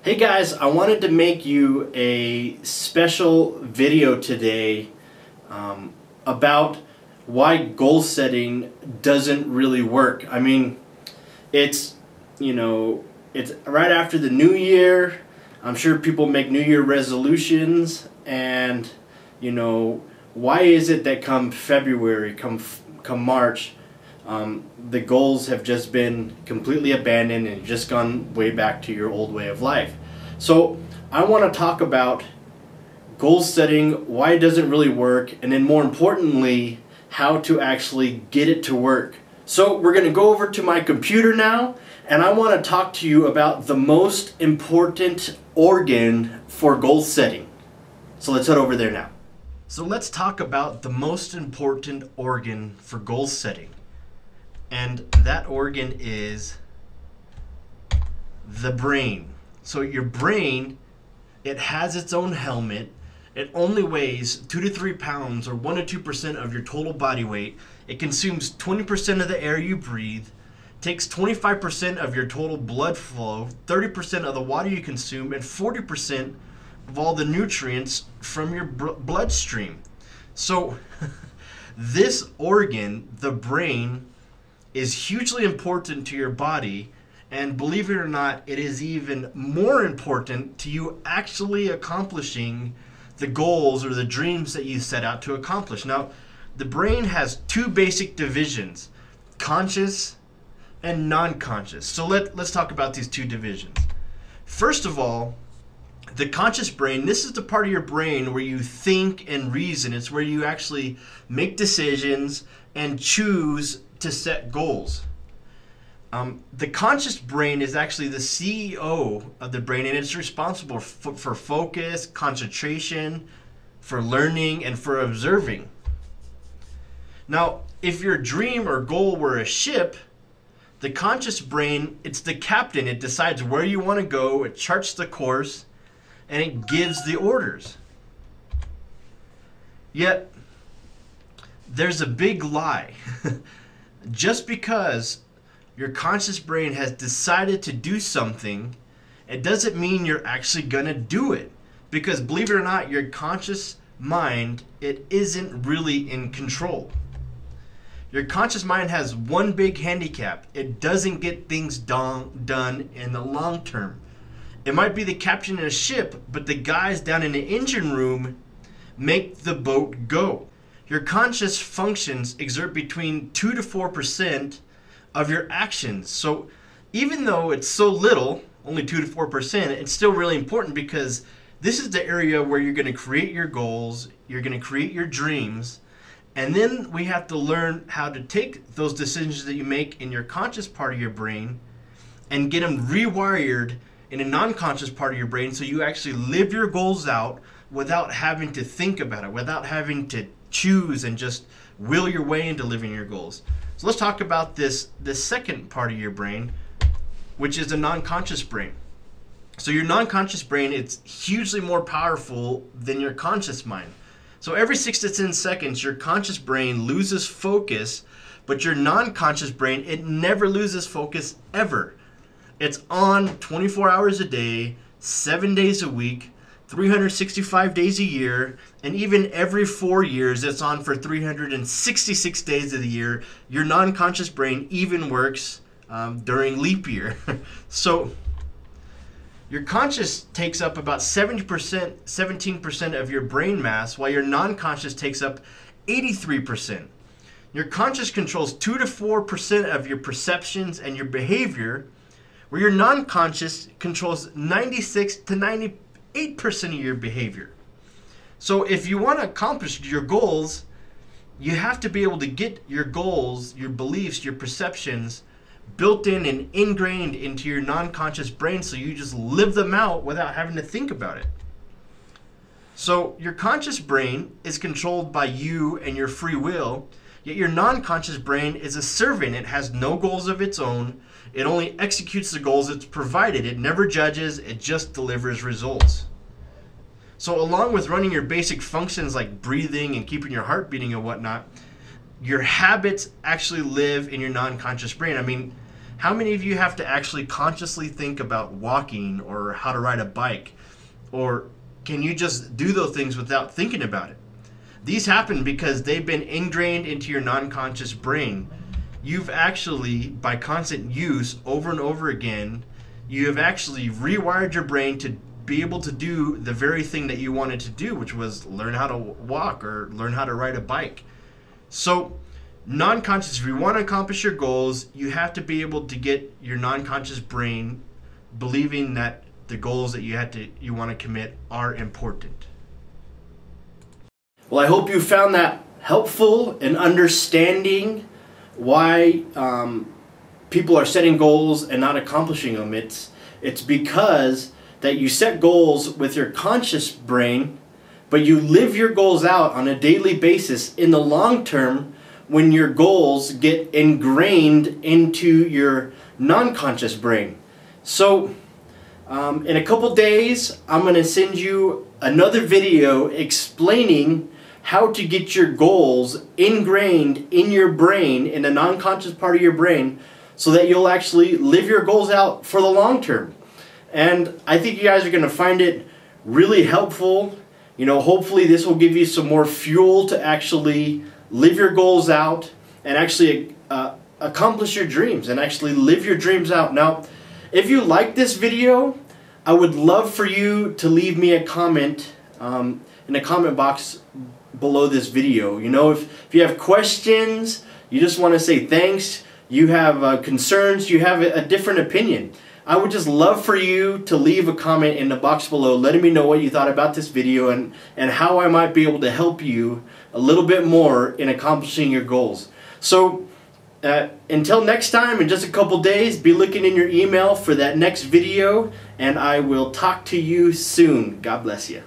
Hey guys, I wanted to make you a special video today about why goal setting doesn't really work. I mean, it's right after the new year. I'm sure people make New Year resolutions, and why is it that come February, come March, the goals have just been completely abandoned and just gone way back to your old way of life? So I want to talk about goal setting, why it doesn't really work, and then more importantly, how to actually get it to work. So we're going to go over to my computer now, and I want to talk to you about the most important organ for goal setting. So let's head over there now. So let's talk about the most important organ for goal setting. And that organ is the brain. So your brain, it has its own helmet. It only weighs 2 to 3 pounds, or 1 to 2% of your total body weight. It consumes 20% of the air you breathe, takes 25% of your total blood flow, 30% of the water you consume, and 40% of all the nutrients from your bloodstream. So this organ, the brain, is hugely important to your body. And believe it or not, it is even more important to you actually accomplishing the goals or the dreams that you set out to accomplish. Now, the brain has two basic divisions, conscious and non-conscious. So let's talk about these two divisions. First of all, the conscious brain, this is the part of your brain where you think and reason. It's where you actually make decisions and choose to set goals. The conscious brain is actually the CEO of the brain, and it's responsible for focus, concentration, for learning, and for observing. Now, if your dream or goal were a ship, the conscious brain, it's the captain. It decides where you want to go, it charts the course, and it gives the orders. Yet, there's a big lie. Just because your conscious brain has decided to do something, it doesn't mean you're actually gonna do it. Because believe it or not, your conscious mind, it isn't really in control. Your conscious mind has one big handicap. It doesn't get things done in the long term. It might be the captain in a ship, but the guys down in the engine room make the boat go. Your conscious functions exert between 2 to 4% of your actions. So even though it's so little, only 2 to 4%, it's still really important, because this is the area where you're going to create your goals, you're going to create your dreams, and then we have to learn how to take those decisions that you make in your conscious part of your brain and get them rewired in a non-conscious part of your brain, so you actually live your goals out without having to think about it, without having to choose and just will your way into living your goals. So let's talk about this second part of your brain, which is the non-conscious brain. So your non-conscious brain, it's hugely more powerful than your conscious mind. So every 6 to 10 seconds, your conscious brain loses focus, but your non-conscious brain, it never loses focus ever. It's on 24 hours a day, 7 days a week, 365 days a year, and even every 4 years it's on for 366 days of the year. Your non-conscious brain even works during leap year. So your conscious takes up about 17% of your brain mass, while your non-conscious takes up 83%. Your conscious controls 2 to 4% of your perceptions and your behavior, where your non-conscious controls 96 to 98% of your behavior. So if you want to accomplish your goals, you have to be able to get your goals, your beliefs, your perceptions built in and ingrained into your non-conscious brain, so you just live them out without having to think about it. So your conscious brain is controlled by you and your free will, yet your non-conscious brain is a servant. It has no goals of its own. It only executes the goals it's provided. It never judges, it just delivers results. So along with running your basic functions like breathing and keeping your heart beating and whatnot, your habits actually live in your non-conscious brain. I mean, How many of you have to actually consciously think about walking or how to ride a bike? Or can you just do those things without thinking about it? These happen because they've been ingrained into your non-conscious brain. You've actually, by constant use over and over again, you have actually rewired your brain to be able to do the very thing that you wanted to do, which was learn how to walk or learn how to ride a bike. So non-conscious, if you want to accomplish your goals, you have to be able to get your non-conscious brain believing that the goals that you want to commit are important. Well, I hope you found that helpful in understanding why people are setting goals and not accomplishing them. It's because that you set goals with your conscious brain, but you live your goals out on a daily basis in the long term when your goals get ingrained into your non-conscious brain. So in a couple days, I'm going to send you another video explaining how to get your goals ingrained in your brain, in the non-conscious part of your brain, so that you'll actually live your goals out for the long term. And I think you guys are going to find it really helpful. You know, hopefully this will give you some more fuel to actually live your goals out and actually accomplish your dreams and actually live your dreams out. Now, if you like this video, I would love for you to leave me a comment in the comment box below this video. You know, if you have questions, you just want to say thanks, you have concerns, you have a different opinion, I would just love for you to leave a comment in the box below letting me know what you thought about this video and how I might be able to help you a little bit more in accomplishing your goals. So until next time, in just a couple days, be looking in your email for that next video, and I will talk to you soon. God bless you.